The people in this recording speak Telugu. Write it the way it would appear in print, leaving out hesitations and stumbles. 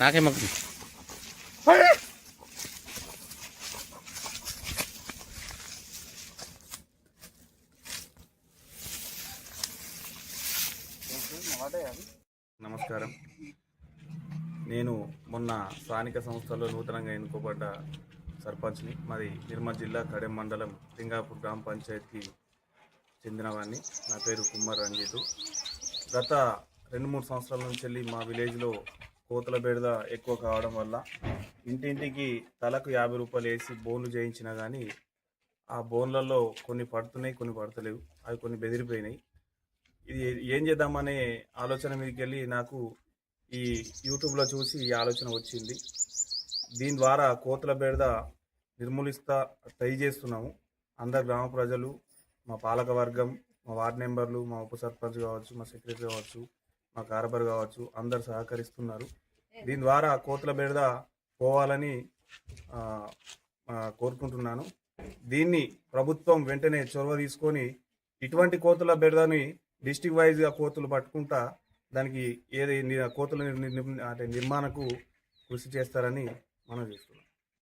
నాకేమో నమస్కారం. నేను మొన్న స్థానిక సంస్థల్లో నూతనంగా ఎన్నుకోబడ్డ సర్పంచ్ని. మరి నిర్మల్ జిల్లా కడెం మండలం లింగాపూర్ గ్రామ పంచాయతీకి చెందినవాడిని. నా పేరు కుమ్మర్ రంజిత్. గత 2-3 సంవత్సరాల నుంచి వెళ్ళి మా విలేజ్లో కోతుల బెడద ఎక్కువ కావడం వల్ల ఇంటింటికి తలకు 50 రూపాయలు వేసి బోన్లు చేయించినా కానీ ఆ బోన్లలో కొన్ని పడుతున్నాయి, కొన్ని పడతలేవు. అవి కొన్ని బెదిరిపోయినాయి. ఇది ఏం చేద్దామనే ఆలోచన మీదకి వెళ్ళి నాకు ఈ యూట్యూబ్లో చూసి ఈ ఆలోచన వచ్చింది. దీని ద్వారా కోతుల బెడద ట్రై చేస్తున్నాము. అందరు గ్రామ ప్రజలు, మా పాలక వర్గం, మా వార్డు మెంబర్లు, మా ఉప సర్పంచ్ కావచ్చు, మా సెక్రటరీ కావచ్చు, మా కార్బర్ కావచ్చు, అందరు సహకరిస్తున్నారు. దీని ద్వారా కోతుల బెడద పోవాలని కోరుకుంటున్నాను. దీన్ని ప్రభుత్వం వెంటనే చొరవ తీసుకొని ఇటువంటి కోతుల బెడదని డిస్టిక్ వైజ్గా కోతులు పట్టుకుంటా దానికి కోతుల నిర్మాణకు కృషి చేస్తారని మనం చేస్తున్నాం.